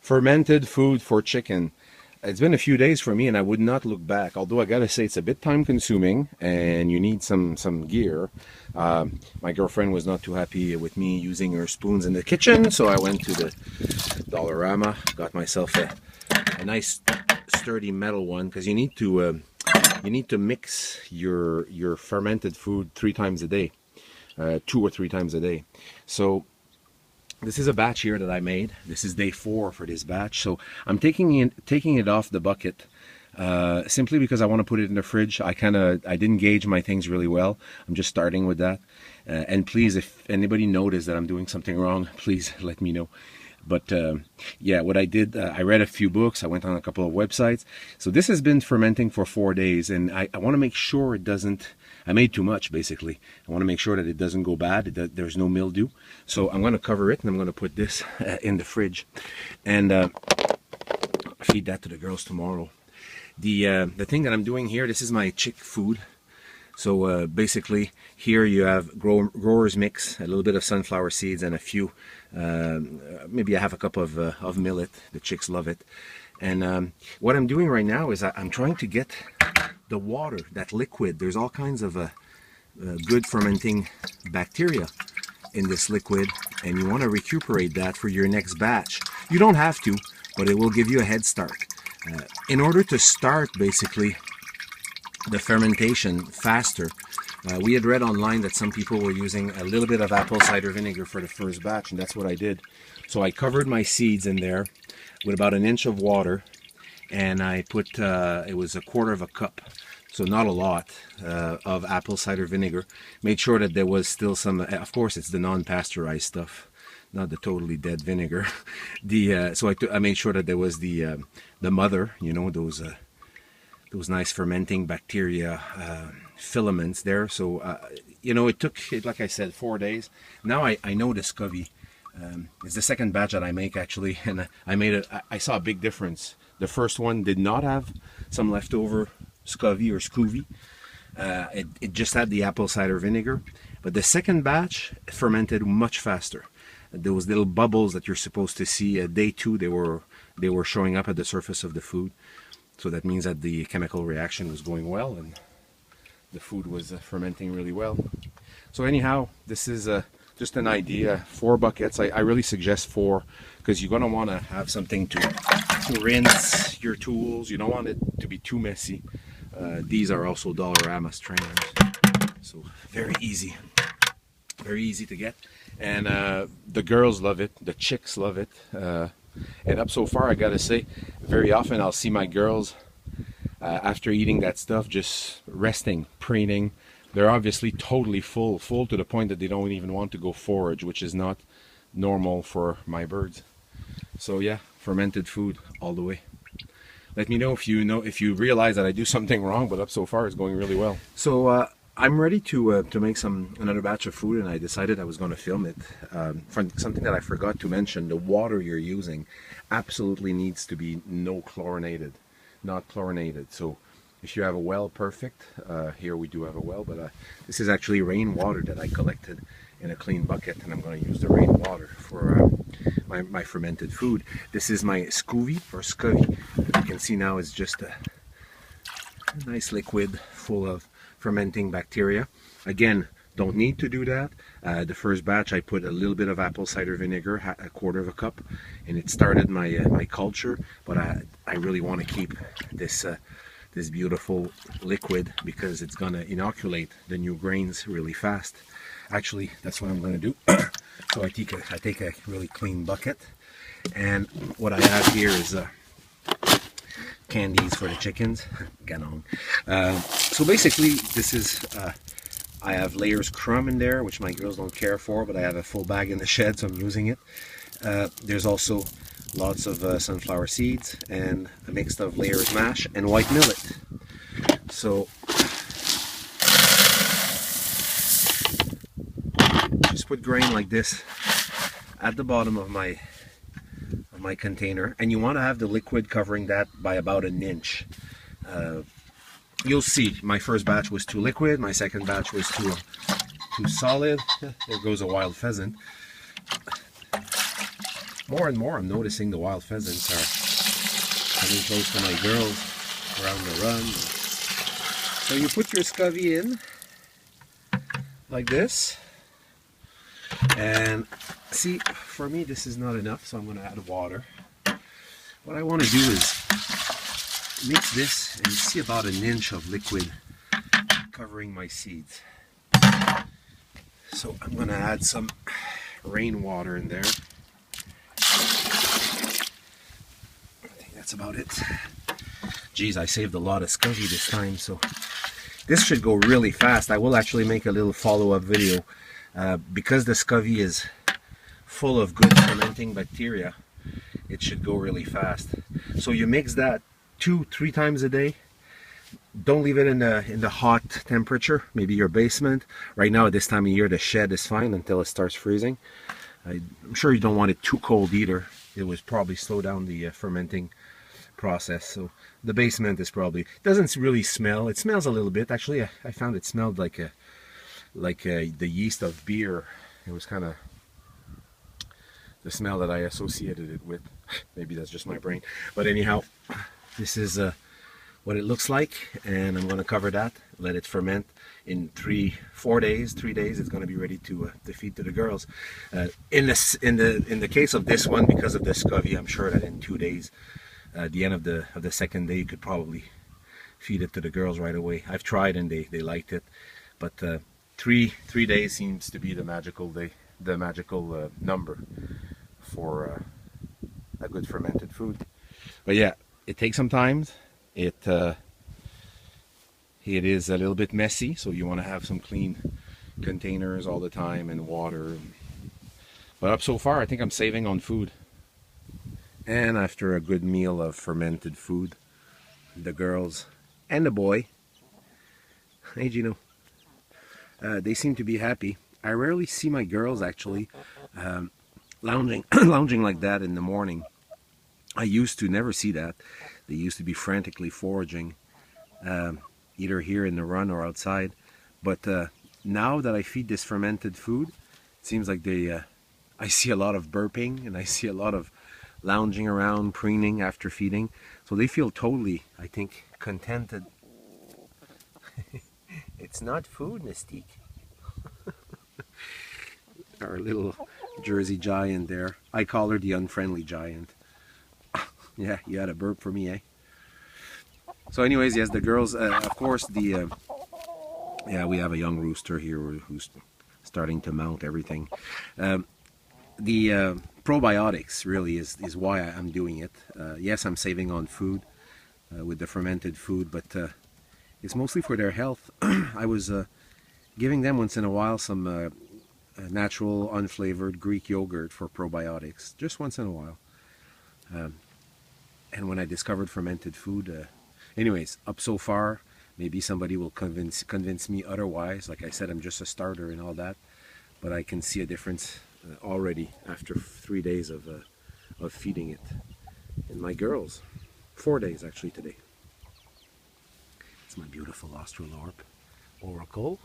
Fermented food for chicken. It's been a few days for me and I would not look back, although I gotta say it's a bit time consuming and you need some gear. My girlfriend was not too happy with me using her spoons in the kitchen, so I went to the Dollarama, got myself a nice sturdy metal one, because you need to mix your fermented food 3 times a day, 2 or 3 times a day. So this is a batch here that I made. This is day 4 for this batch. So I'm taking it off the bucket simply because I want to put it in the fridge. I didn't gauge my things really well. I'm just starting with that. And please, if anybody noticed that I'm doing something wrong, please let me know. But yeah, what I did, I read a few books, I went on a couple of websites. So this has been fermenting for 4 days, and I want to make sure it doesn't, I made too much basically. I want to make sure that it doesn't go bad, there's no mildew. So I'm going to cover it and I'm going to put this in the fridge and feed that to the girls tomorrow. The thing that I'm doing here, this is my chick food. So basically here you have growers mix, a little bit of sunflower seeds and a few, maybe I have a cup of millet. The chicks love it. And what I'm doing right now is I'm trying to get the water, that liquid. There's all kinds of good fermenting bacteria in this liquid, and you want to recuperate that for your next batch. You don't have to, but it will give you a head start. In order to start basically the fermentation faster, we had read online that some people were using a little bit of apple cider vinegar for the first batch, and that's what I did. So I covered my seeds in there with about 1 inch of water, and I put, it was 1/4 cup, so not a lot, of apple cider vinegar. Made sure that there was still some, of course it's the non-pasteurized stuff, not the totally dead vinegar. So I made sure that there was the mother, you know, those nice fermenting bacteria filaments there. So you know, it took, like I said, 4 days. Now I know the SCOBY. It's the second batch that I make actually, and I made it. I saw a big difference. The first one did not have some leftover SCOBY or SCOBY. It just had the apple cider vinegar. But the second batch fermented much faster. Those little bubbles that you're supposed to see at day 2, they were showing up at the surface of the food. So that means that the chemical reaction was going well and the food was fermenting really well. So anyhow, this is just an idea. 4 buckets. I really suggest 4, because you're going to want to have something to rinse your tools. You don't want it to be too messy. These are also Dollarama strainers, so very easy to get. And the girls love it, the chicks love it. And up so far, I gotta say, very often I'll see my girls after eating that stuff just resting, preening. They're obviously totally full to the point that they don't even want to go forage, which is not normal for my birds. So yeah, fermented food all the way. Let me know if you realize that I do something wrong, but up so far it's going really well. So I'm ready to make another batch of food, and I decided I was going to film it. Something that I forgot to mention: the water you're using absolutely needs to be not chlorinated. So if you have a well, perfect. Here we do have a well, but this is actually rainwater that I collected in a clean bucket, and I'm going to use the rainwater for my fermented food. This is my SCOBY or SCOBY. You can see now it's just a nice liquid full of fermenting bacteria. Again, don't need to do that. The first batch I put a little bit of apple cider vinegar, 1/4 cup, and it started my culture. But I really want to keep this beautiful liquid because it's gonna inoculate the new grains really fast. Actually, that's what I'm gonna do. So I take a really clean bucket, and what I have here is candies for the chickens. So basically, this is I have Layers crumb in there, which my girls don't care for, but I have a full bag in the shed, so I'm using it. There's also lots of sunflower seeds and a mix of Layers mash and white millet. So just put grain like this at the bottom of my container, and you want to have the liquid covering that by about 1 inch. You'll see my first batch was too liquid, my second batch was too solid. There goes a wild pheasant. more and more I'm noticing the wild pheasants are coming close to my girls around the run. So you put your scovy in like this, and see, for me this is not enough, so I'm going to add water. What I want to do is mix this, and you see about an inch of liquid covering my seeds. So I'm going to add some rainwater in there. I think that's about it. Geez, I saved a lot of scovy this time, so this should go really fast. I will actually make a little follow-up video because the scovy is full of good fermenting bacteria. It should go really fast. So you mix that 2-3 times a day. Don't leave it in the hot temperature, maybe your basement. Right now at this time of year the shed is fine until it starts freezing. I'm sure you don't want it too cold either. It would probably slow down the fermenting process. So the basement is probably, doesn't really smell. It smells a little bit. Actually, I found it smelled like the yeast of beer. It was kind of the smell that I associated it with. Maybe that's just my brain. But anyhow, this is what it looks like, and I'm going to cover that, let it ferment. In 3 days it's going to be ready to feed to the girls. In the case of this one, because of the scovy, I'm sure that in 2 days, at the end of the second day, you could probably feed it to the girls right away. I've tried and they liked it, but 3 days seems to be the magical day, the magical number for a good fermented food. But yeah, it takes some time. It is a little bit messy, so you want to have some clean containers all the time and water. But up so far, I think I'm saving on food. And after a good meal of fermented food, the girls and the boy, hey Gino, they seem to be happy. I rarely see my girls actually lounging lounging like that in the morning. I used to never see that. They used to be frantically foraging, either here in the run or outside. But now that I feed this fermented food, it seems like I see a lot of burping, and I see a lot of lounging around, preening after feeding. So they feel totally, I think, contented. It's not food, Mystique. Our little Jersey giant there. I call her the unfriendly giant. Yeah, you had a burp for me, eh? So anyways, yes, the girls, of course, yeah, we have a young rooster here who's starting to mount everything. The probiotics really is why I'm doing it. Yes, I'm saving on food with the fermented food, but it's mostly for their health. I was giving them once in a while some natural, unflavored Greek yogurt for probiotics, just once in a while. And when I discovered fermented food, anyways, up so far, maybe somebody will convince me otherwise. Like I said, I'm just a starter and all that, but I can see a difference already after 3 days of feeding it. And my girls, 4 days actually today. It's my beautiful Australorp Oracle.